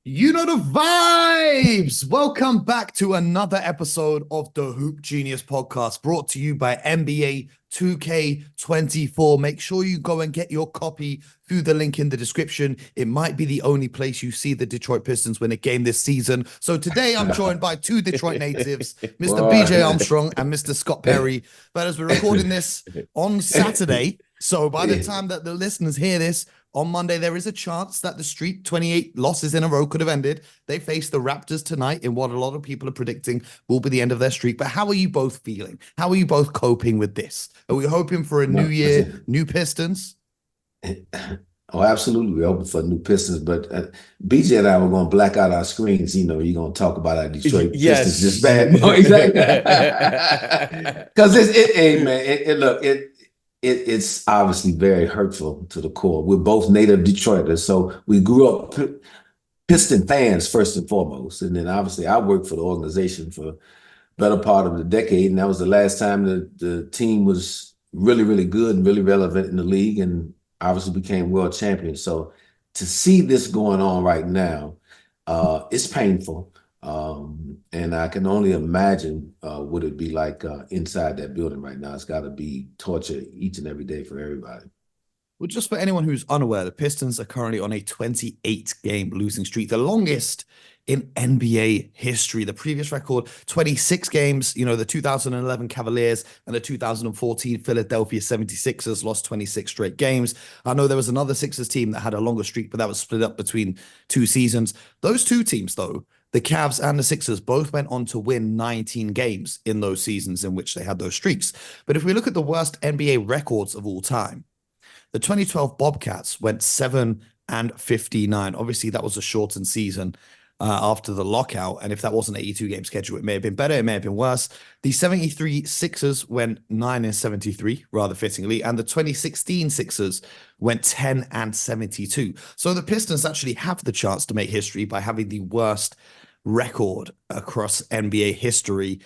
You know the vibes. Welcome back to another episode of the Hoop Genius podcast brought to you by NBA 2K24. Make sure you go and get your copy through the link in the description. It might be the only place you see the Detroit Pistons win a game this season. So today I'm joined by two Detroit natives, Mr. BJ Boy. Armstrong and Mr. Scott Perry. But as we're recording this on Saturday, so by the time that the listeners hear this, on Monday, there is a chance that the streak, 28 losses in a row, could have ended. They face the Raptors tonight in what a lot of people are predicting will be the end of their streak. But how are you both feeling? How are you both coping with this? Are we hoping for a new year, new Pistons? Oh, absolutely. We're open for new Pistons, but BJ and I were going to black out our screens. You're going to talk about our Detroit Pistons just bad. No, exactly. Because hey, man, look, it's obviously very hurtful to the core. We're both native Detroiters, so we grew up Piston fans first and foremost, and then obviously I worked for the organization for the better part of the decade, and that was the last time the team was really, really good and really relevant in the league, and obviously became world champions. So to see this going on right now, it's painful. And I can only imagine what it'd be like inside that building right now. It's got to be torture each and every day for everybody. Well, just for anyone who's unaware, the Pistons are currently on a 28-game losing streak, the longest in NBA history. The previous record, 26 games. You know, the 2011 Cavaliers and the 2014 Philadelphia 76ers lost 26 straight games. I know there was another Sixers team that had a longer streak, but that was split up between two seasons. Those two teams, though, the Cavs and the Sixers, both went on to win 19 games in those seasons in which they had those streaks. But if we look at the worst NBA records of all time, the 2012 Bobcats went 7-59. Obviously, that was a shortened season after the lockout. And if that wasn't an 82 game schedule, it may have been better. It may have been worse. The 73 Sixers went 9-73, rather fittingly. And the 2016 Sixers went 10-72. So the Pistons actually have the chance to make history by having the worst record across NBA history.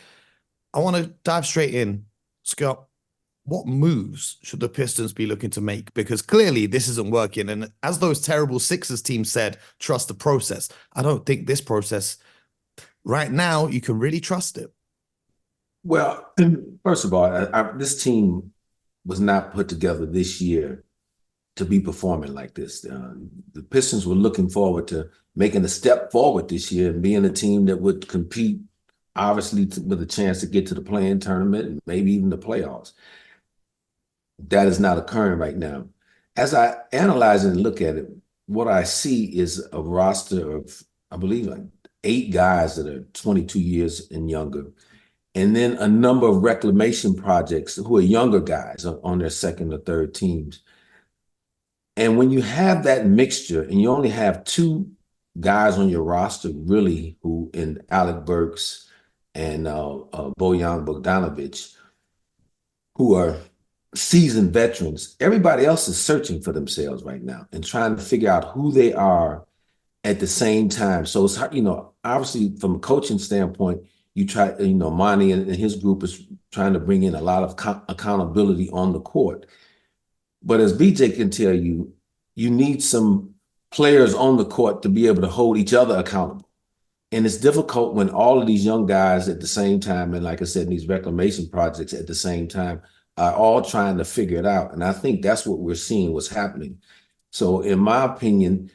I want to dive straight in. Scott, what moves should the Pistons be looking to make? Because clearly this isn't working. And as those terrible Sixers teams said, trust the process. I don't think this process right now, you can really trust it. Well, first of all, this team was not put together this year to be performing like this. The Pistons were looking forward to making a step forward this year and being a team that would compete, obviously, with a chance to get to the play-in tournament and maybe even the playoffs. That is not occurring right now. As I analyze and look at it, what I see is a roster of, I believe, like 8 guys that are 22 years and younger, and then a number of reclamation projects who are younger guys on their second or third teams. And when you have that mixture and you only have 2 guys on your roster, really, who in Alec Burks and Bojan Bogdanovic, who are seasoned veterans, everybody else is searching for themselves right now and trying to figure out who they are at the same time. So it's, obviously from a coaching standpoint, you try, Monty and his group is trying to bring in a lot of accountability on the court. But as BJ can tell you, you need some players on the court to be able to hold each other accountable. And it's difficult when all of these young guys at the same time, and like I said, in these reclamation projects at the same time, are all trying to figure it out. And I think that's what we're seeing what's happening. So in my opinion,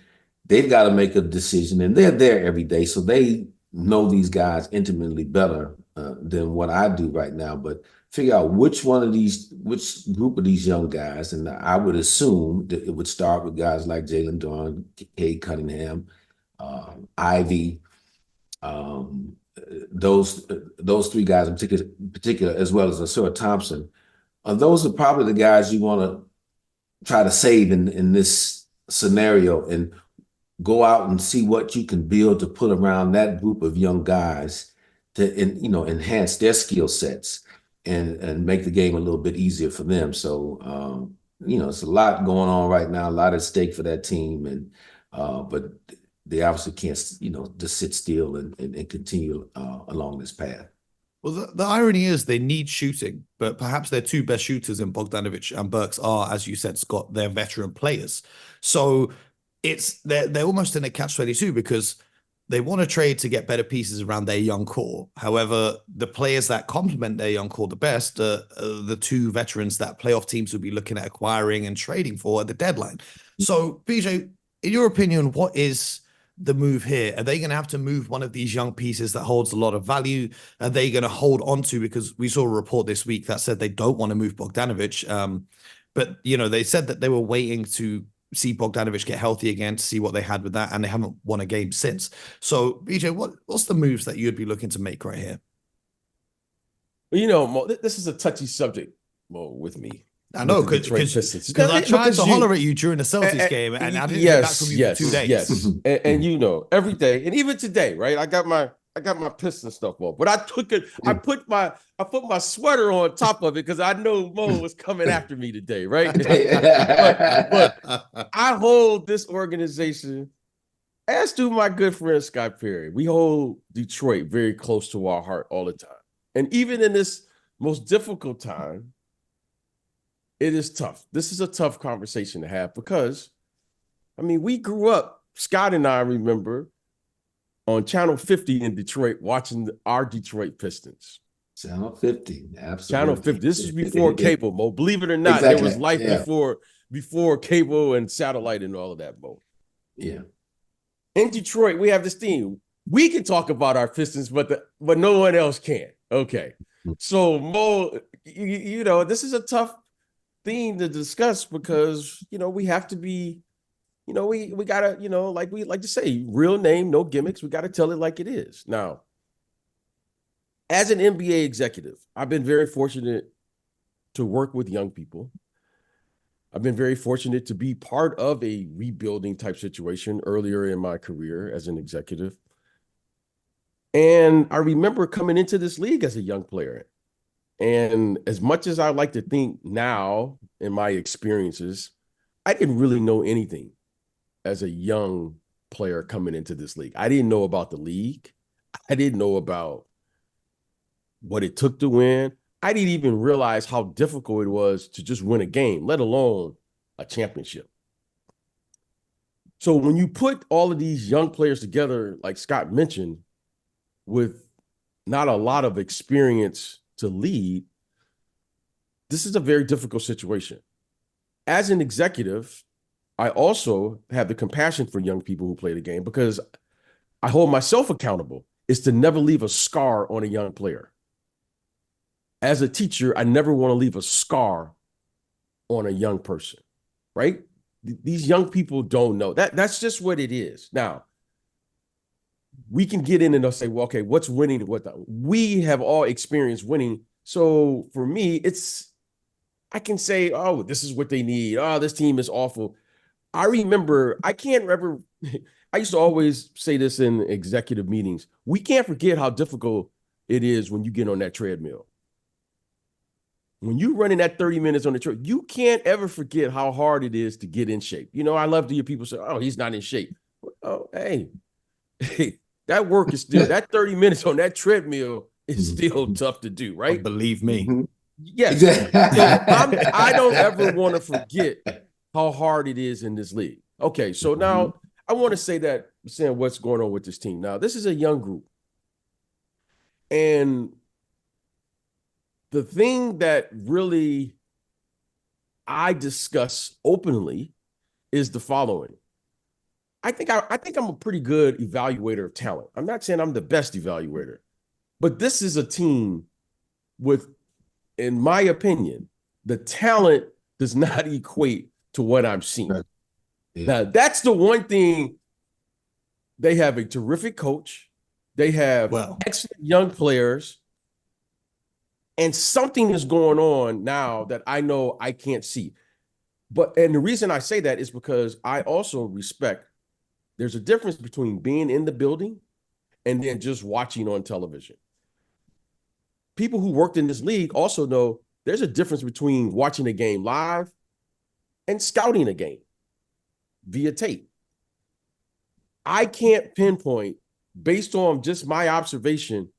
they've got to make a decision, and they're there every day. So they know these guys intimately better than what I do right now, but figure out which group of these young guys, and I would assume that it would start with guys like Jalen Duren, Cade Cunningham, Ivy, those 3 guys in particular, as well as Asura Thompson. Those are probably the guys you want to try to save in this scenario and go out and see what you can build to put around that group of young guys to enhance their skill sets and make the game a little bit easier for them. So it's a lot going on right now, a lot at stake for that team, and but they obviously can't just sit still and continue along this path. Well, the irony is they need shooting, but perhaps their 2 best shooters in Bogdanovic and Burks are, as you said, Scott, they're veteran players. So they're almost in a catch-22 because they want to trade to get better pieces around their young core. However, the players that complement their young core the best are the two veterans that playoff teams would be looking at acquiring and trading for at the deadline. So, BJ, in your opinion, what is the move here? Are they going to have to move one of these young pieces that holds a lot of value? Are they going to hold on to, because we saw a report this week that said they don't want to move Bogdanovic. But, they said that they were waiting to see Bogdanovic get healthy again to see what they had with that, and they haven't won a game since. So, BJ, what's the moves that you'd be looking to make right here? Well, Mo, this is a touchy subject, Mo, with me. I know, because I tried to holler at you during the Celtics game, and I didn't hear back from you for 2 days. Yes, and every day, and even today, right? I got my Pistons stuff on, but I put my sweater on top of it because I know Mo was coming after me today, right? but I hold this organization, as do my good friend Scott Perry. We hold Detroit very close to our heart all the time, and even in this most difficult time, it is tough. This is a tough conversation to have because, we grew up. Scott and I remember on Channel 50 in Detroit, watching our Detroit Pistons. Channel 50, absolutely. Channel 50. This is before cable, Mo. Believe it or not, exactly. There was life before cable and satellite and all of that, Mo. Yeah. In Detroit, we have this theme. We can talk about our Pistons, but no one else can. Okay. So, Mo, this is a tough theme to discuss because, we have to be, we gotta, like we like to say, real name, no gimmicks. We got to tell it like it is. Now, as an NBA executive, I've been very fortunate to work with young people. I've been very fortunate to be part of a rebuilding type situation earlier in my career as an executive. And I remember coming into this league as a young player. And as much as I like to think now in my experiences, I didn't really know anything as a young player coming into this league. I didn't know about the league. I didn't know about what it took to win. I didn't even realize how difficult it was to just win a game, let alone a championship. So when you put all of these young players together, like Scott mentioned, with not a lot of experience to lead, this is a very difficult situation. As an executive, I also have the compassion for young people who play the game because I hold myself accountable is to never leave a scar on a young player. As a teacher, I never want to leave a scar on a young person, right? These young people don't know. That's just what it is. Now, we can get in and they'll say, well, okay, what's winning? We have all experienced winning. So for me, I can say, oh, this is what they need. Oh, this team is awful. I can't remember. I used to always say this in executive meetings. We can't forget how difficult it is when you get on that treadmill. When you're running that 30 minutes on the treadmill, you can't ever forget how hard it is to get in shape. I love to hear people say, oh, he's not in shape. Oh, hey, that work is still, that 30 minutes on that treadmill is still tough to do, right? Believe me. Yes. So I don't ever want to forget how hard it is in this league. Okay, so now I want to say that, saying what's going on with this team. Now, this is a young group. And the thing that really I discuss openly is the following. I think I'm a pretty good evaluator of talent. I'm not saying I'm the best evaluator, but this is a team with, in my opinion, the talent does not equate to what I'm seeing. Yeah. Now, that's the one thing. They have a terrific coach. They have excellent young players. And something is going on now that I know I can't see. And the reason I say that is because I also respect there's a difference between being in the building and then just watching on television. People who worked in this league also know there's a difference between watching a game live and scouting a game via tape. I can't pinpoint, based on just my observation,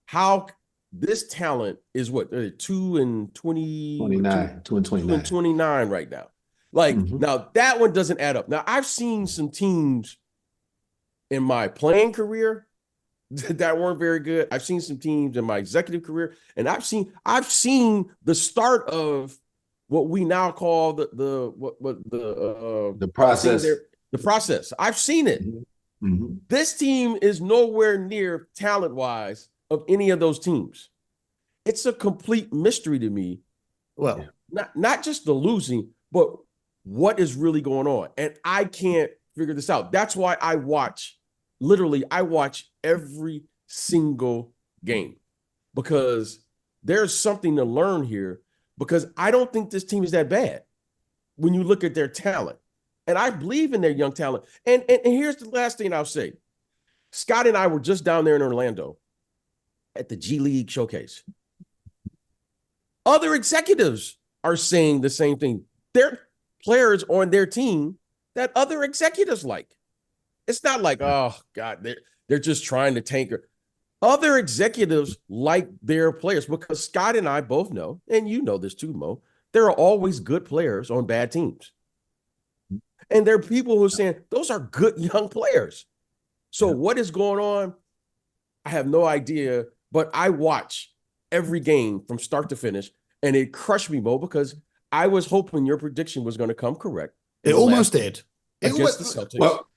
how this talent is what, 2 and 29 right now. Like, now that one doesn't add up. Now, I've seen some teams in my playing career that weren't very good. I've seen some teams in my executive career, and I've seen the start of what we now call The process. The process. I've seen it. Mm-hmm. This team is nowhere near talent-wise of any of those teams. It's a complete mystery to me. Well, not just the losing, but what is really going on. And I can't figure this out. That's why I watch every single game, because there's something to learn here, because I don't think this team is that bad when you look at their talent. And I believe in their young talent. And here's the last thing I'll say. Scott and I were just down there in Orlando at the G League showcase. Other executives are saying the same thing. There are players on their team that other executives like. It's not like, oh, God, they're just trying to tank her. Other executives like their players, because Scott and I both know, and you know this too, Mo, there are always good players on bad teams. And there are people who are saying those are good young players. So what is going on? I have no idea, but I watch every game from start to finish, and it crushed me, Mo, because I was hoping your prediction was going to come correct. It almost did. Against the Celtics. Well,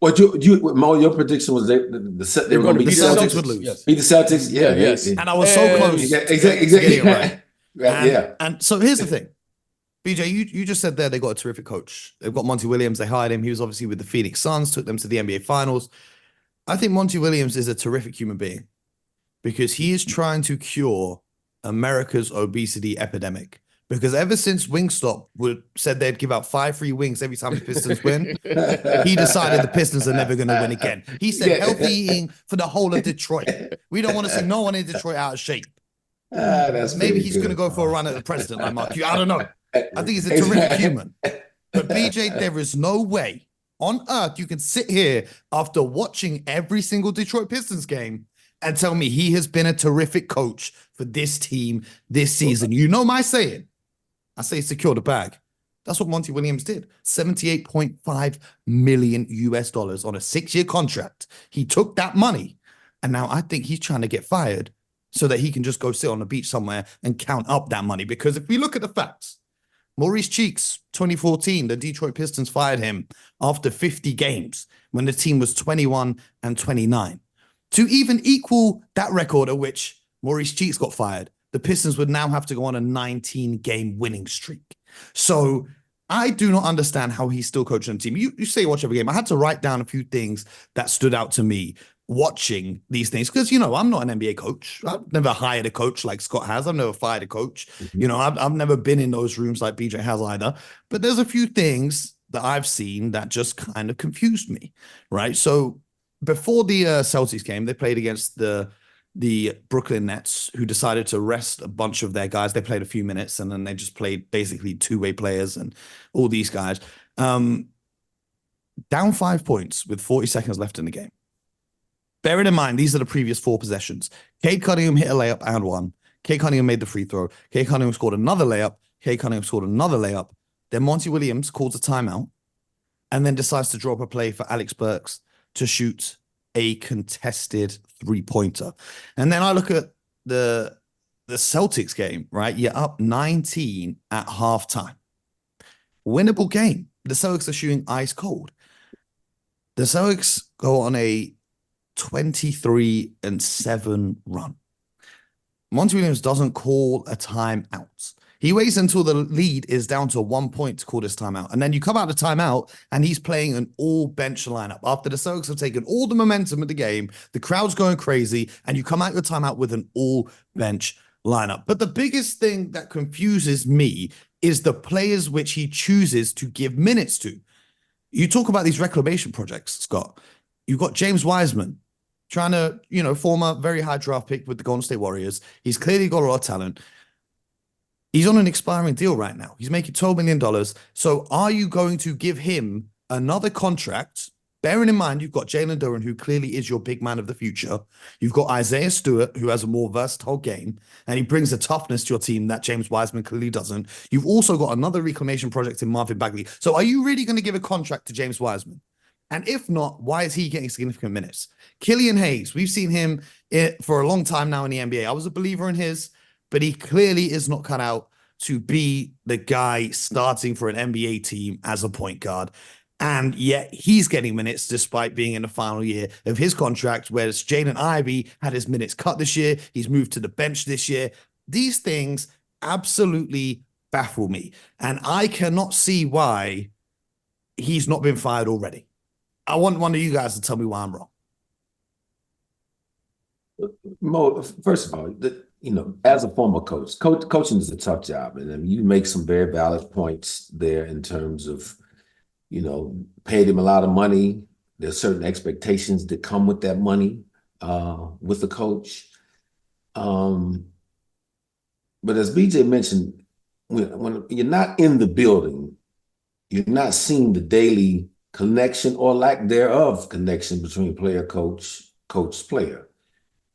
Mo, your prediction was they were going to beat the Celtics would lose. Yes. Beat the Celtics. Yeah, yes. And I was so close. Exactly. Right. Yeah. And so here's the thing. BJ, you just said there they got a terrific coach. They've got Monty Williams. They hired him. He was obviously with the Phoenix Suns, took them to the NBA Finals. I think Monty Williams is a terrific human being because he is trying to cure America's obesity epidemic. Because ever since Wingstop said they'd give out 5 free wings every time the Pistons win, he decided the Pistons are never going to win again. He said healthy eating for the whole of Detroit. We don't want to see no one in Detroit out of shape. Maybe he's going to go for a run at the president like Mark Cuban. I don't know. I think he's a terrific human. But BJ, there is no way on earth you can sit here after watching every single Detroit Pistons game and tell me he has been a terrific coach for this team this season. You know my saying. I say secure the bag. That's what Monty Williams did. $78.5 million US on a 6-year contract. He took that money, and now I think he's trying to get fired so that he can just go sit on the beach somewhere and count up that money. Because if we look at the facts, Maurice Cheeks, 2014, the Detroit Pistons fired him after 50 games when the team was 21-29. To even equal that record at which Maurice Cheeks got fired, the Pistons would now have to go on a 19-game winning streak. So I do not understand how he's still coaching the team. You say watch every game. I had to write down a few things that stood out to me watching these things because, I'm not an NBA coach. I've never hired a coach like Scott has. I've never fired a coach. Mm-hmm. I've never been in those rooms like BJ has either. But there's a few things that I've seen that just kind of confused me, right? So before the Celtics game, they played against the Brooklyn Nets, who decided to rest a bunch of their guys. They played a few minutes, and then they just played basically two-way players and all these guys. Down 5 points with 40 seconds left in the game. Bearing in mind, these are the previous 4 possessions. Cade Cunningham hit a layup and one. Cade Cunningham made the free throw. Cade Cunningham scored another layup. Cade Cunningham scored another layup. Then Monty Williams calls a timeout and then decides to drop a play for Alex Burks to shoot a contested three-pointer. And then I look at the Celtics game, right? You're up 19 at halftime. Winnable game. The Celtics are shooting ice cold. The Celtics go on a 23-7 run. Monty Williams doesn't call a timeout. He waits until the lead is down to 1 point to call this timeout. And then you come out of timeout and he's playing an all-bench lineup. After the Celtics have taken all the momentum of the game, the crowd's going crazy, and you come out of the timeout with an all-bench lineup. But the biggest thing that confuses me is the players which he chooses to give minutes to. You talk about these reclamation projects, Scott. You've got James Wiseman trying to, former very high draft pick with the Golden State Warriors. He's clearly got a lot of talent. He's on an expiring deal right now. He's making $12 million. So are you going to give him another contract? Bearing in mind, you've got Jalen Duren, who clearly is your big man of the future. You've got Isaiah Stewart, who has a more versatile game, and he brings a toughness to your team that James Wiseman clearly doesn't. You've also got another reclamation project in Marvin Bagley. So are you really going to give a contract to James Wiseman And if not, why is he getting significant minutes? Killian Hayes, we've seen him for a long time now in the NBA. I was a believer in his, but he clearly is not cut out to be the guy starting for an NBA team as a point guard. And yet he's getting minutes despite being in the final year of his contract, whereas Jaden Ivey had his minutes cut this year. He's moved to the bench this year. These things absolutely baffle me. And I cannot see why he's not been fired already. I want one of you guys to tell me why I'm wrong. Mo, first of all, as a former coaching is a tough job. And I mean, you make some very valid points there in terms of, paid him a lot of money. There's certain expectations that come with that money with the coach. But as BJ mentioned, when you're not in the building, you're not seeing the daily connection or lack thereof connection between player, coach, player.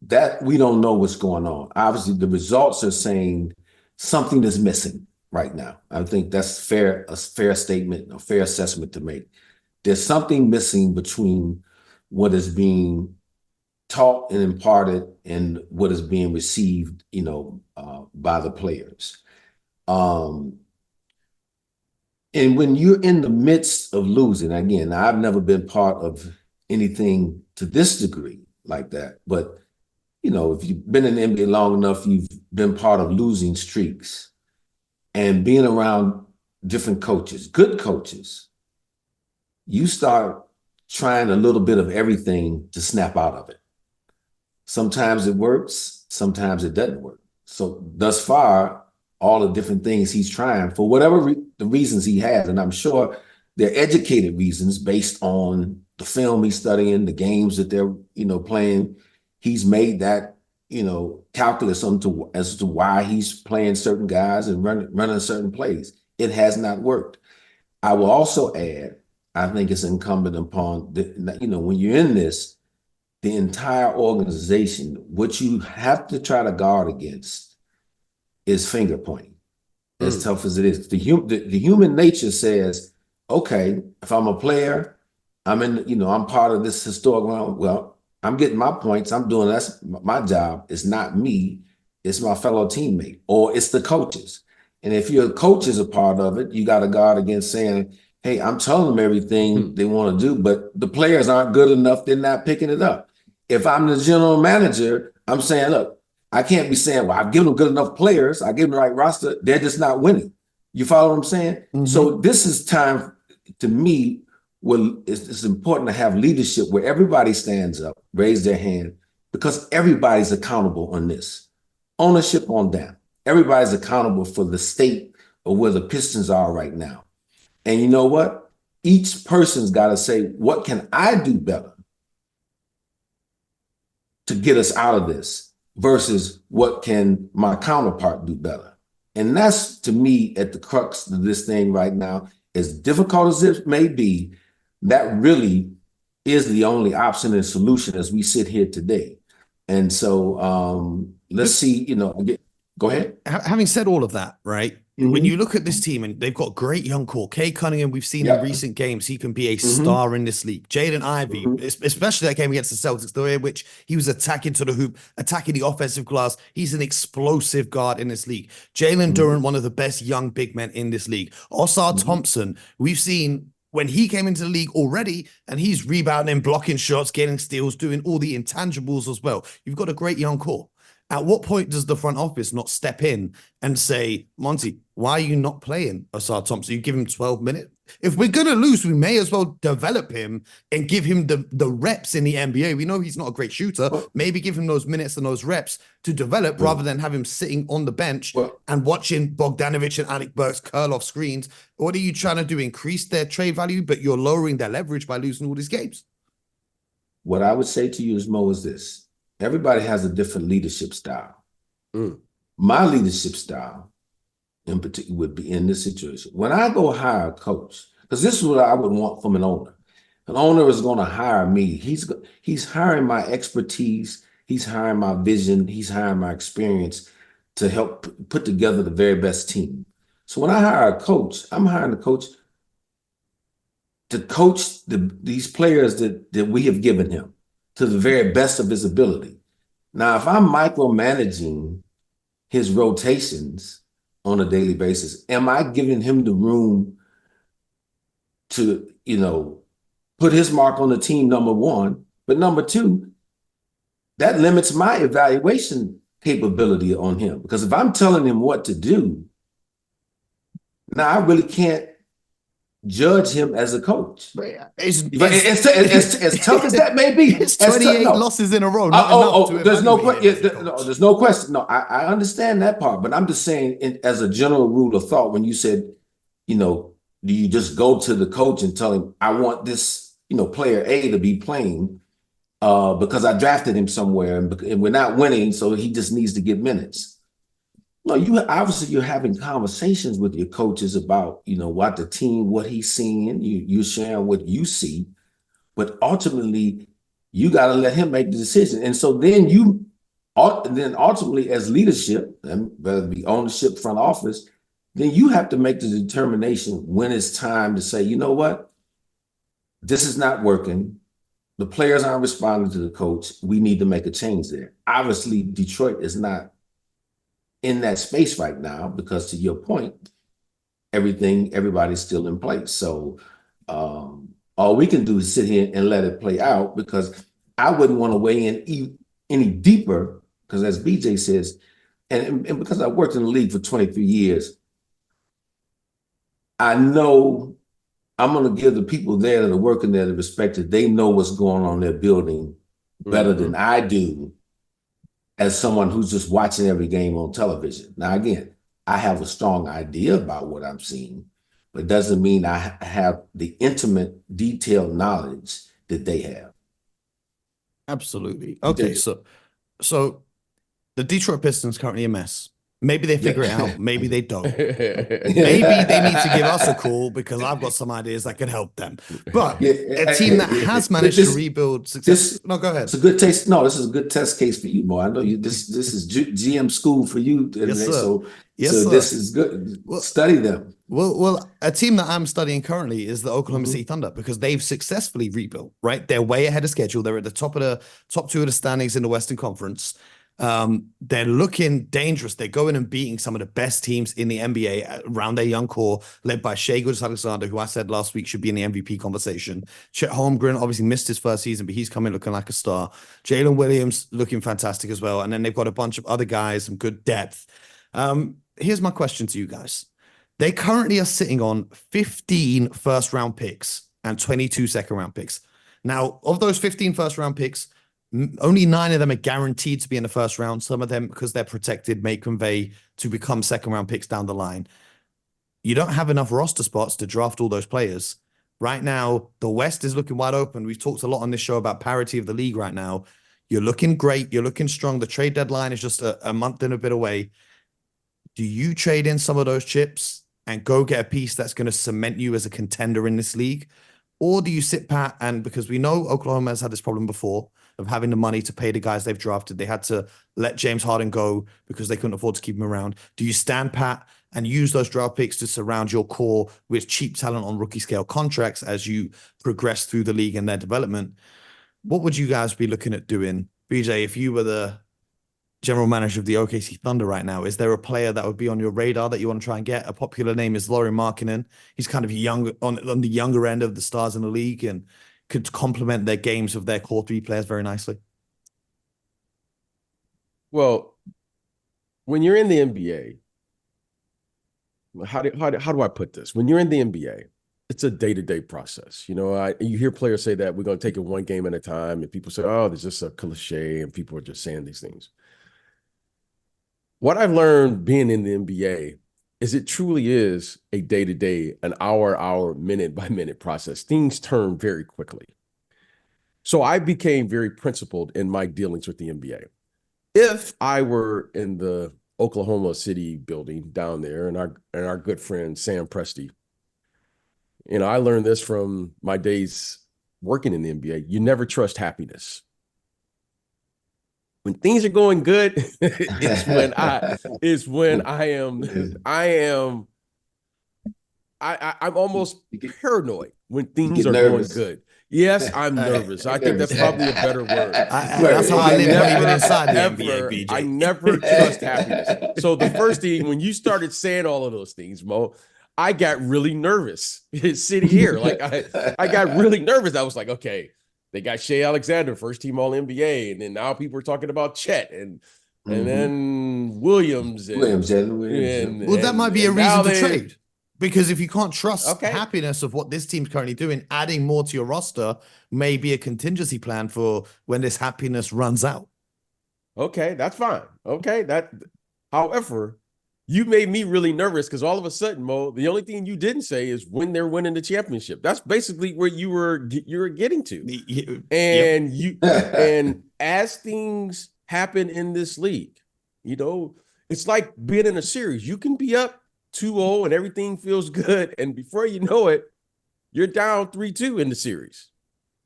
That we don't know what's going on. Obviously, the results are saying something is missing right now. I think that's a fair statement, a fair assessment to make. There's something missing between what is being taught and imparted and what is being received, by the players. And when you're in the midst of losing, again, I've never been part of anything to this degree like that, but if you've been in the NBA long enough, you've been part of losing streaks and being around different coaches, good coaches, you start trying a little bit of everything to snap out of it. Sometimes it works, sometimes it doesn't work. So thus far, all the different things he's trying for whatever the reasons he has, and I'm sure they're educated reasons based on the film he's studying, the games that they're, playing. He's made that, calculus as to why he's playing certain guys and running certain plays. It has not worked. I will also add, I think it's incumbent upon, when you're in this, the entire organization, what you have to try to guard against is finger pointing, as tough as it is. The human nature says, okay, if I'm a player, I'm part of this historic round. Well, I'm getting my points. I'm doing that's my job. It's not me. It's my fellow teammate, or it's the coaches. And if your coach is a part of it, you got to guard against saying, hey, I'm telling them everything they want to do, but the players aren't good enough. They're not picking it up. If I'm the general manager, I'm saying, look, I can't be saying, well, I've given them good enough players. I give them the right roster. They're just not winning. You follow what I'm saying? Mm-hmm. So this is time, to me, well, it's important to have leadership where everybody stands up, raise their hand, because everybody's accountable on this. Ownership on down. Everybody's accountable for the state of where the Pistons are right now. And you know what? Each person's got to say, what can I do better to get us out of this versus what can my counterpart do better? And that's, to me, at the crux of this thing right now, as difficult as it may be, that really is the only option and solution as we sit here today. And so let's see, go ahead. Having said all of that, right? Mm-hmm. When you look at this team, and they've got great young core. Kay Cunningham, we've seen in recent games, he can be a star in this league. Jaden Ivey, especially that game against the Celtics, the way in which he was attacking to the hoop, attacking the offensive glass. He's an explosive guard in this league. Jalen Duren, one of the best young big men in this league. Osar Thompson, we've seen when he came into the league already, and he's rebounding, blocking shots, getting steals, doing all the intangibles as well. You've got a great young core. At what point does the front office not step in and say, Monty, why are you not playing Osar Thompson? You give him 12 minutes. If we're going to lose, we may as well develop him and give him the reps in the NBA. We know he's not a great shooter. Maybe give him those minutes and those reps to develop rather than have him sitting on the bench and watching Bogdanovic and Alec Burks curl off screens. What are you trying to do? Increase their trade value, but you're lowering their leverage by losing all these games. What I would say to you, is, Mo, is this. Everybody has a different leadership style. My leadership style, in particular, would be in this situation. When I go hire a coach, because this is what I would want from an owner. An owner is going to hire me. He's hiring my expertise. He's hiring my vision. He's hiring my experience to help put together the very best team. So when I hire a coach, I'm hiring a coach to coach these players that we have given him to the very best of his ability. Now, if I'm micromanaging his rotations on a daily basis, am I giving him the room to, put his mark on the team, number one? But number two, that limits my evaluation capability on him. Because if I'm telling him what to do, now I really can't judge him as a coach. As tough as that may be. It's 28 losses in a row. There's no question. No, I understand that part, but I'm just saying, as a general rule of thought, when you said, do you just go to the coach and tell him, I want this, player A to be playing because I drafted him somewhere and we're not winning, so he just needs to get minutes. No, you're having conversations with your coaches about, what the team, what he's seeing. You're sharing what you see, but ultimately you got to let him make the decision. And so then ultimately as leadership, and whether it be ownership, front office, then you have to make the determination when it's time to say, you know what, this is not working. The players aren't responding to the coach. We need to make a change there. Obviously, Detroit is not in that space right now because, to your point, everybody's still in place. So all we can do is sit here and let it play out, because I wouldn't want to weigh in any deeper, because as BJ says, and because I worked in the league for 23 years, I know I'm going to give the people there that are working there the respect that they know what's going on in their building better than I do, as someone who's just watching every game on television. Now, again, I have a strong idea about what I'm seeing, but it doesn't mean I have the intimate, detailed knowledge that they have. Absolutely. Okay, so the Detroit Pistons currently a mess. Maybe they figure it out. Maybe they don't. Maybe they need to give us a call, because I've got some ideas that can help them. But a team that has managed to rebuild success. No, go ahead. It's a good taste. No, this is a good test case for you, Mo. I know you. This is GM school for you. Yes, sir. So sir. This is good. Study them. Well, a team that I'm studying currently is the Oklahoma City Thunder, because they've successfully rebuilt. Right, they're way ahead of schedule. They're at the top two of the standings in the Western Conference. They're looking dangerous. They're going and beating some of the best teams in the NBA around their young core, led by Shai Gilgeous-Alexander, who I said last week should be in the MVP conversation. Chet Holmgren obviously missed his first season, but he's coming looking like a star. Jalen Williams looking fantastic as well. And then they've got a bunch of other guys, some good depth. Here's my question to you guys. They currently are sitting on 15 first-round picks and 22 second-round picks. Now, of those 15 first-round picks, only 9 of them are guaranteed to be in the first round. Some of them, because they're protected, may convey to become second-round picks down the line. You don't have enough roster spots to draft all those players. Right now, the West is looking wide open. We've talked a lot on this show about parity of the league right now. You're looking great. You're looking strong. The trade deadline is just a month and a bit away. Do you trade in some of those chips and go get a piece that's going to cement you as a contender in this league? Or do you sit pat, and because we know Oklahoma has had this problem before of having the money to pay the guys they've drafted, they had to let James Harden go because they couldn't afford to keep him around. Do you stand pat and use those draft picks to surround your core with cheap talent on rookie scale contracts as you progress through the league and their development? What would you guys be looking at doing? BJ, if you were the general manager of the OKC Thunder right now, is there a player that would be on your radar that you want to try and get? A popular name is Lauri Markkanen. He's kind of young on the younger end of the stars in the league and could complement their games of their core 3 players very nicely. Well, when you're in the NBA, how do I put this? When you're in the NBA, it's a day-to-day process. You hear players say that we're going to take it one game at a time, and people say, oh, there's just a cliche, and people are just saying these things. What I've learned being in the NBA is it truly is a day-to-day, an hour, minute-by-minute process. Things turn very quickly. So I became very principled in my dealings with the NBA. If I were in the Oklahoma City building down there, and our good friend Sam Presti, I learned this from my days working in the NBA. You never trust happiness. When things are going good, it's when I am I'm almost paranoid when things get are going nervous. good. Yes, I'm nervous. I think that's probably a better word. That's how I live not even inside the NBA, I BJ. never trust happiness. So the first thing, when you started saying all of those things, Mo, I got really nervous sitting here. Like I got really nervous. I was like, okay, they got Shea Alexander, first team All NBA, and then now people are talking about Chet and then Williams and Williams. Well, that might be a reason to trade. Because if you can't trust Okay. happiness of what this team's currently doing, adding more to your roster may be a contingency plan for when this happiness runs out. Okay, that's fine. Okay, however, you made me really nervous because all of a sudden, Mo, the only thing you didn't say is when they're winning the championship. That's basically where you were getting to. And and as things happen in this league, you know, it's like being in a series. You can be up 2-0 and everything feels good, and before you know it, you're down 3-2 in the series,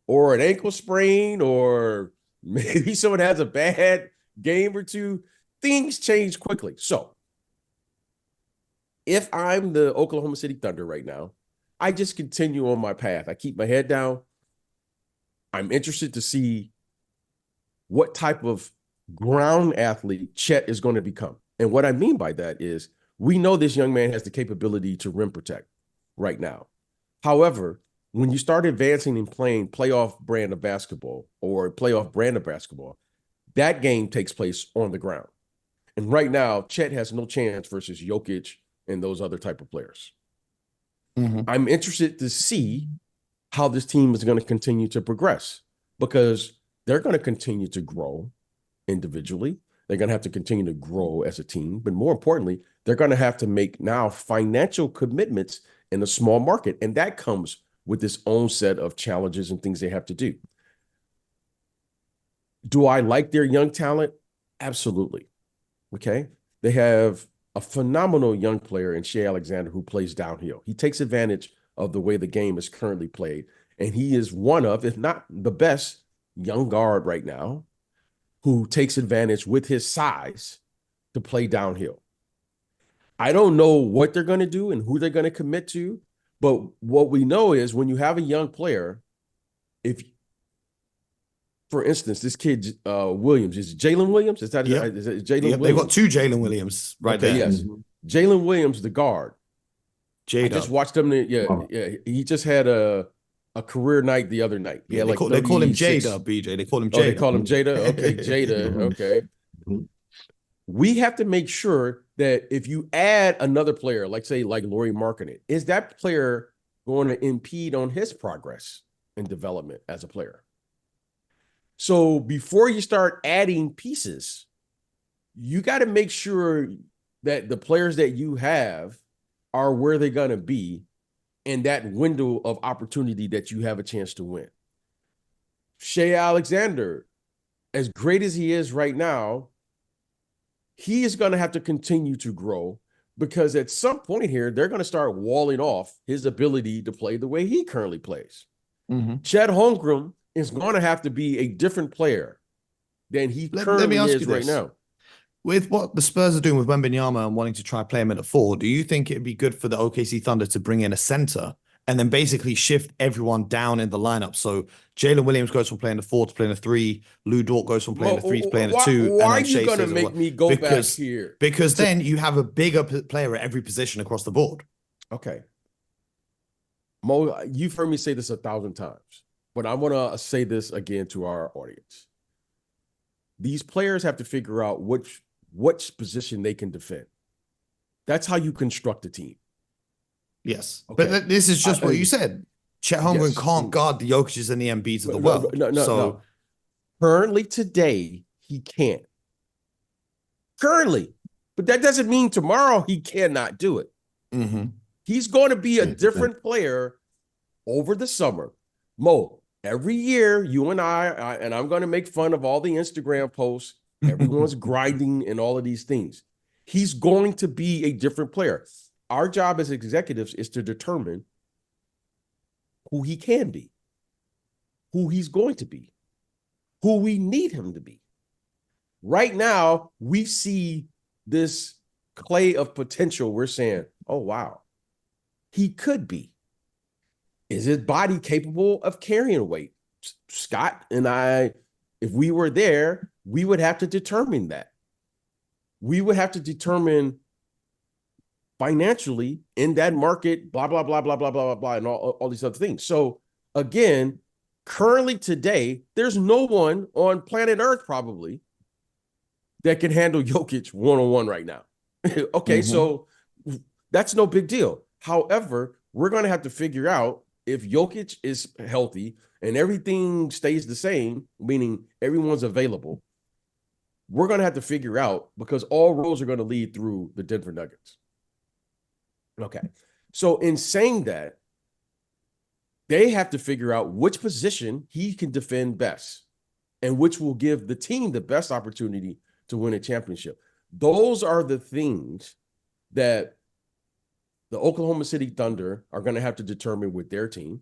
or an ankle sprain, or maybe someone has a bad game or two. Things change quickly. So if I'm the Oklahoma City Thunder right now, I just continue on my path. I keep my head down. I'm interested to see what type of ground athlete Chet is going to become. And what I mean by that is we know this young man has the capability to rim protect right now. However, when you start advancing and playing playoff brand of basketball, that game takes place on the ground. And right now, Chet has no chance versus Jokic and those other type of players. I'm interested to see how this team is going to continue to progress, because they're going to continue to grow individually. They're going to have to continue to grow as a team. But more importantly, they're going to have to make now financial commitments in a small market. And that comes with its own set of challenges and things they have to do. Do I like their young talent? Absolutely. Okay. They have a phenomenal young player in Shea Alexander who plays downhill. He takes advantage of the way the game is currently played. And he is one of, if not the best, young guard right now who takes advantage with his size to play downhill. I don't know what they're going to do and who they're going to commit to, but what we know is when you have a young player, if, for instance, this kid Williams, is Jalen Williams? Is that Jalen Williams? They've got two Jalen Williams there. Yes, Jalen Williams, the guard. J-Dub. I just watched him. He just had a career night the other night. They call him J-Dub, BJ. They call him J-Dub. Oh, they call him J-Dub? Okay, J-Dub. Okay. We have to make sure that if you add another player, like Lauri Markkanen, is that player going to impede on his progress and development as a player? So before you start adding pieces, you got to make sure that the players that you have are where they're going to be in that window of opportunity that you have a chance to win. Shea Alexander, as great as he is right now, he is going to have to continue to grow, because at some point here, they're going to start walling off his ability to play the way he currently plays. Chet Holmgren is going to have to be a different player than he currently is right now. With what the Spurs are doing with Wembanyama and wanting to try play him at a 4, do you think it'd be good for the OKC Thunder to bring in a center and then basically shift everyone down in the lineup? So Jalen Williams goes from playing the 4 to playing the 3. Lou Dort goes from playing the 3 to playing the 2. Why are you going to make me go back here? Because then you have a bigger player at every position across the board. Okay. Mo, you've heard me say this 1,000 times, but I want to say this again to our audience. These players have to figure out which position they can defend. That's how you construct a team. Yes. Okay. But this is just what you said. Chet Holmgren can't guard the Jokic's and the Embiids of the world. No. Currently, today, he can't. Currently. But that doesn't mean tomorrow he cannot do it. He's going to be a different player over the summer. Mo, every year, you and and I'm going to make fun of all the Instagram posts. Everyone's grinding and all of these things. He's going to be a different player. Our job as executives is to determine who he can be, who he's going to be, who we need him to be. Right now, we see this clay of potential. We're saying, oh, wow, He could be. Is his body capable of carrying weight? Scott and I, if we were there, we would have to determine that. We would have to determine financially in that market, blah, blah, blah, blah, blah, blah, blah, blah, and all these other things. So again, currently today, there's no one on planet Earth probably that can handle Jokic one-on-one right now. Okay, so that's no big deal. However, we're going to have to figure out if Jokic is healthy and everything stays the same, meaning everyone's available, we're going to have to figure out, because all roads are going to lead through the Denver Nuggets. Okay. So in saying that, they have to figure out which position he can defend best and which will give the team the best opportunity to win a championship. Those are the things that the Oklahoma City Thunder are going to have to determine with their team.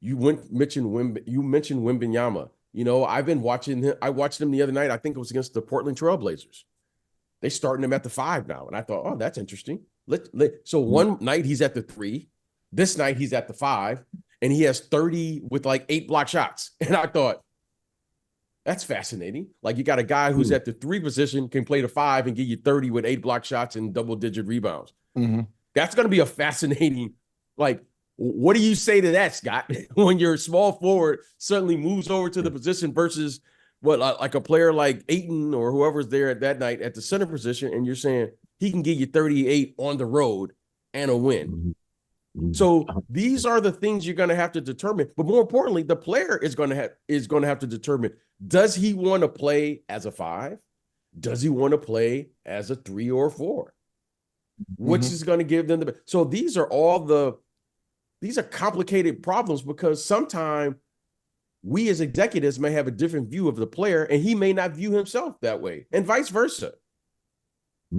You mentioned Wembanyama. You know, I've been watching him. I watched him the other night. I think it was against the Portland Trail Blazers. They're starting him at the 5 now. And I thought, oh, that's interesting. So one night he's at the 3. This night he's at the 5. And he has 30 with like 8 block shots. And I thought, that's fascinating. Like, you got a guy who's at the 3 position, can play the 5 and give you 30 with 8 block shots and double-digit rebounds. That's going to be a fascinating, like, what do you say to that, Scott? When your small forward suddenly moves over to the position versus what, like a player like Ayton or whoever's there at that night at the center position, and you're saying he can give you 38 on the road and a win. So these are the things you're going to have to determine. But more importantly, the player is going to have to determine, does he want to play as a 5? Does he want to play as a 3 or 4? Which is going to give them the. So these are complicated problems, because sometimes we as executives may have a different view of the player and he may not view himself that way, and vice versa.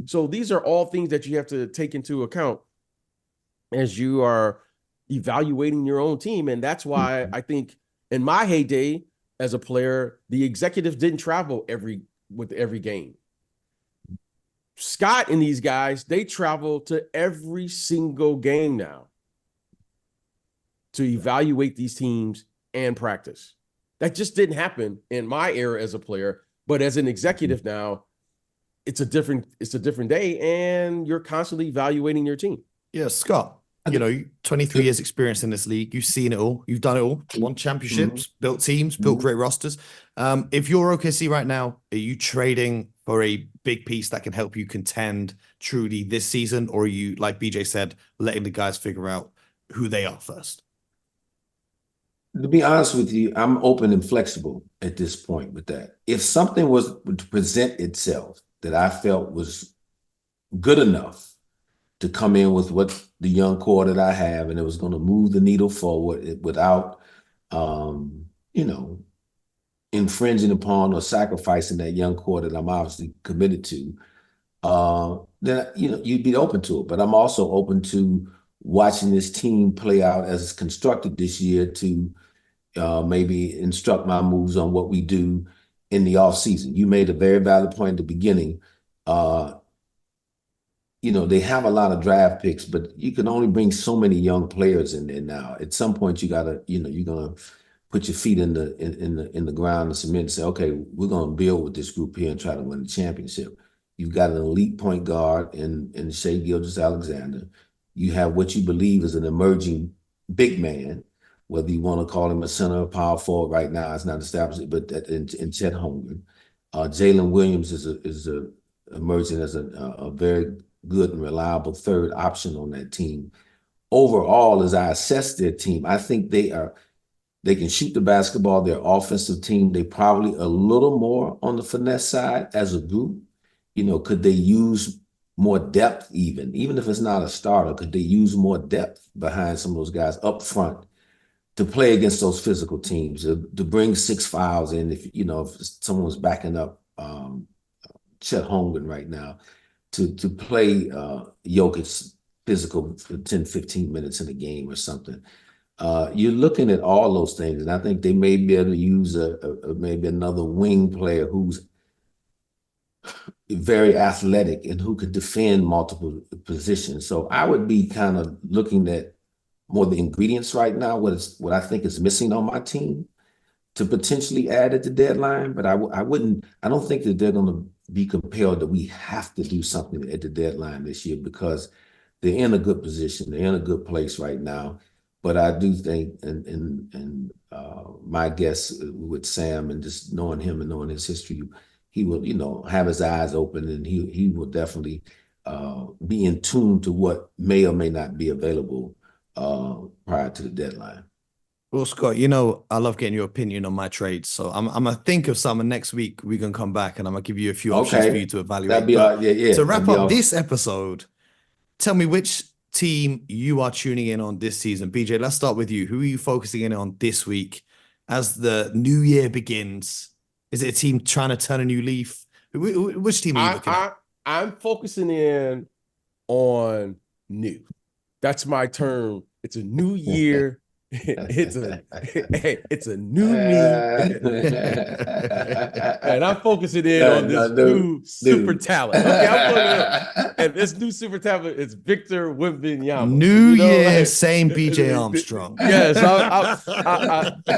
So these are all things that you have to take into account as you are evaluating your own team. And that's why I think in my heyday as a player, the executives didn't travel with every game. Scott and these guys, they travel to every single game now to evaluate these teams and practice. That just didn't happen in my era as a player, but as an executive now, it's a different day, and you're constantly evaluating your team. Yeah, Scott, you know, 23 years experience in this league. You've seen it all. You've done it all. Won championships, built teams, built great rosters. If you're OKC right now, are you trading for a big piece that can help you contend truly this season? Or are you, like BJ said, letting the guys figure out who they are first? To be honest with you, I'm open and flexible at this point with that. If something was to present itself that I felt was good enough to come in with what the young core that I have, and it was going to move the needle forward without, infringing upon or sacrificing that young core that I'm obviously committed to, then, you'd be open to it. But I'm also open to watching this team play out as it's constructed this year to maybe instruct my moves on what we do in the offseason. You made a very valid point at the beginning. They have a lot of draft picks, but you can only bring so many young players in there now. At some point, you gotta, you're gonna put your feet in the ground and cement and say, okay, we're gonna build with this group here and try to win the championship. You've got an elite point guard in Shai Gilgeous-Alexander. You have what you believe is an emerging big man, whether you want to call him a center or power forward right now, it's not established, but in Chet Holmgren. Jalen Williams is emerging as a very good and reliable third option on that team. Overall, as I assess their team, I think they can shoot the basketball. Their offensive team, they probably a little more on the finesse side as a group. Could they use more depth even if it's not a starter? Could they use more depth behind some of those guys up front to play against those physical teams, to bring 6 fouls in if someone's backing up Chet Holmgren right now, to play Jokic physical for 10, 15 minutes in a game or something. You're looking at all those things, and I think they may be able to use maybe another wing player who's very athletic and who could defend multiple positions. So I would be kind of looking at more the ingredients right now, what I think is missing on my team to potentially add at the deadline. But I don't think that they're going to be compelled that we have to do something at the deadline this year because they're in a good position. They're in a good place right now. But I do think, and my guess with Sam and just knowing him and knowing his history, he will, have his eyes open and he will definitely be in tune to what may or may not be available prior to the deadline. Well, Scott, I love getting your opinion on my trades. So I'm gonna think of some, and next week we can come back and I'm gonna give you a few options for you to evaluate. That'd be all, yeah. To wrap up this episode, tell me which team you are tuning in on this season. BJ, let's start with you. Who are you focusing in on this week as the new year begins? Is it a team trying to turn a new leaf? Which team are you looking at? I'm focusing in on new. That's my term. It's a new year. It's a new me. And I'm focusing in on this new super talent. Okay, and this new super talent is Victor Wembanyama. New year, same BJ Armstrong. Yes,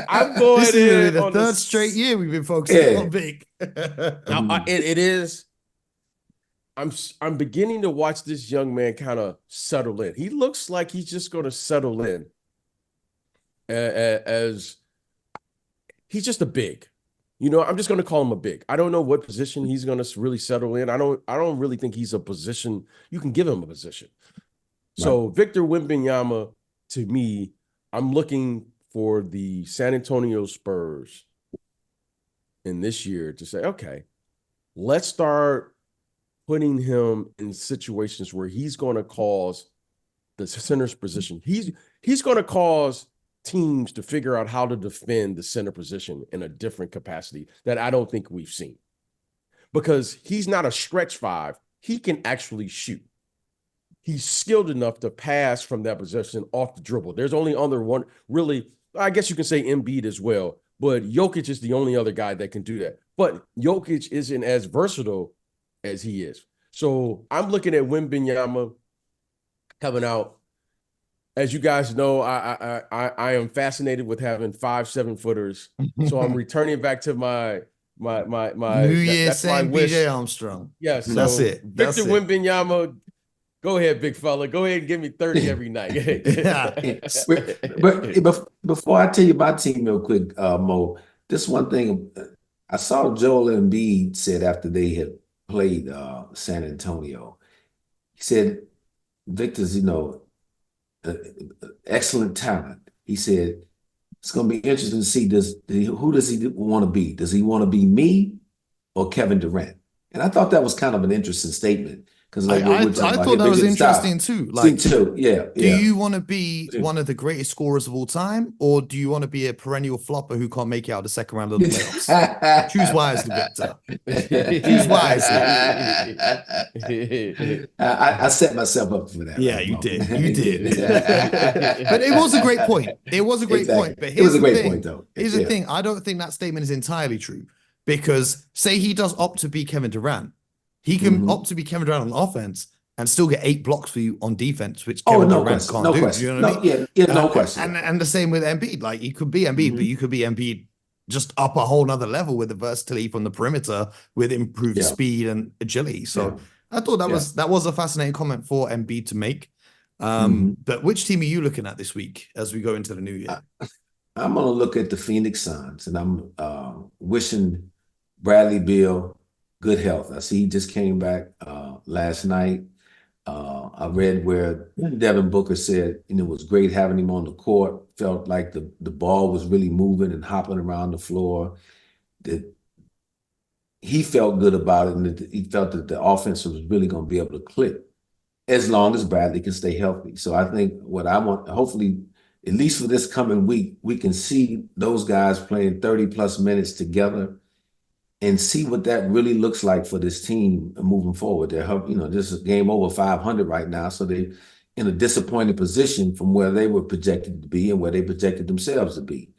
I'm going this in is the on third straight year we've been focusing on Vic. It is. I'm beginning to watch this young man kind of settle in. He looks like he's just going to settle in. As he's just a big, I'm just going to call him a big. I don't know what position he's going to really settle in. I don't really think he's a position. You can give him a position. Right. So Victor Wembanyama, to me, I'm looking for the San Antonio Spurs in this year to say, okay, let's start putting him in situations where he's going to cause the center's position. He's going to cause teams to figure out how to defend the center position in a different capacity that I don't think we've seen. Because he's not a stretch five. He can actually shoot. He's skilled enough to pass from that position off the dribble. There's only other one, really, I guess you can say Embiid as well, but Jokic is the only other guy that can do that. But Jokic isn't as versatile as he is. So I'm looking at Wembanyama coming out. As you guys know, I am fascinated with having 5 7-footers. So I'm returning back to my New Year, same BJ Armstrong. Yeah, so that's it. Victor Wembanyama, go ahead, big fella. Go ahead and give me 30 every night. But before I tell you my team real quick, Mo, this one thing I saw Joel Embiid said after they had played San Antonio. He said, Victor's, excellent talent. He said, it's going to be interesting to see who does he want to be? Does he want to be me or Kevin Durant? And I thought that was kind of an interesting statement because I thought that was interesting too. Do you want to be one of the greatest scorers of all time, or do you want to be a perennial flopper who can't make it out of the second round of the playoffs? Choose wisely, Victor. Choose wisely. I set myself up for that. Yeah, you did. You did. But it was a great point. It was a great point. But it was a great point, though. Here's the thing. I don't think that statement is entirely true because say he does opt to be Kevin Durant. He can opt to be Kevin Durant on offense and still get 8 blocks for you on defense, which Kevin Durant can't do. Question. You know what I mean? No question. And the same with Embiid. Like, you could be Embiid, but you could be Embiid just up a whole nother level with the versatility from the perimeter with improved speed and agility. So I thought that was a fascinating comment for Embiid to make. But which team are you looking at this week as we go into the new year? I'm going to look at the Phoenix Suns, and I'm wishing Bradley Beal good health. I see he just came back last night. I read where Devin Booker said, it was great having him on the court. Felt like the ball was really moving and hopping around the floor. That he felt good about it, and that he felt that the offense was really going to be able to click as long as Bradley can stay healthy. So I think what I want, hopefully, at least for this coming week, we can see those guys playing 30+ minutes together and see what that really looks like for this team moving forward. They're, this is game over 500 right now, so they're in a disappointing position from where they were projected to be and where they projected themselves to be.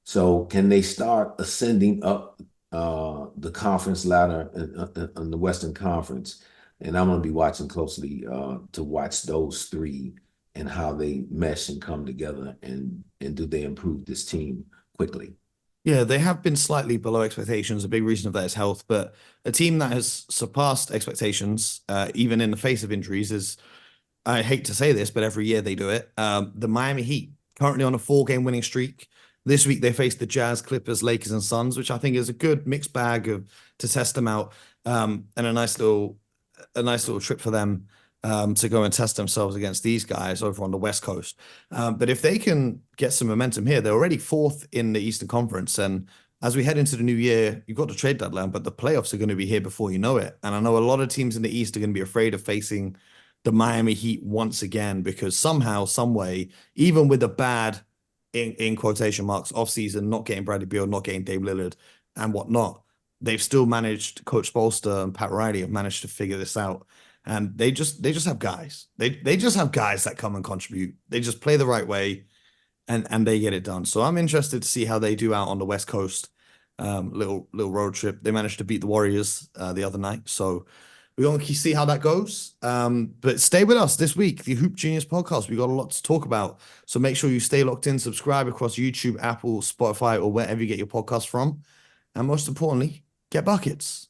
So can they start ascending up the conference ladder in the Western Conference, and I'm going to be watching closely to watch those three and how they mesh and come together, and do they improve this team quickly. Yeah, they have been slightly below expectations. A big reason of that is health, but a team that has surpassed expectations, even in the face of injuries, is, I hate to say this, but every year they do it. The Miami Heat, currently on a 4-game winning streak. This week they face the Jazz, Clippers, Lakers, and Suns, which I think is a good mixed bag to test them out, and a nice little trip for them to go and test themselves against these guys over on the West Coast. But if they can get some momentum here, they're already 4th in the Eastern Conference, and as we head into the new year, you've got the trade deadline, but the playoffs are going to be here before you know it. And I know a lot of teams in the East are going to be afraid of facing the Miami Heat once again, because somehow, some way, even with a bad, in quotation marks, offseason, not getting Bradley Beal, not getting Dave Lillard and whatnot, they've still managed, Coach Bolster and Pat Riley have managed to figure this out. And they just have guys. They just have guys that come and contribute. They just play the right way, and they get it done. So I'm interested to see how they do out on the West Coast. Little road trip. They managed to beat the Warriors the other night. So we're going to see how that goes. But stay with us this week, the Hoop Genius podcast. We got a lot to talk about. So make sure you stay locked in, subscribe across YouTube, Apple, Spotify, or wherever you get your podcast from. And most importantly, get buckets.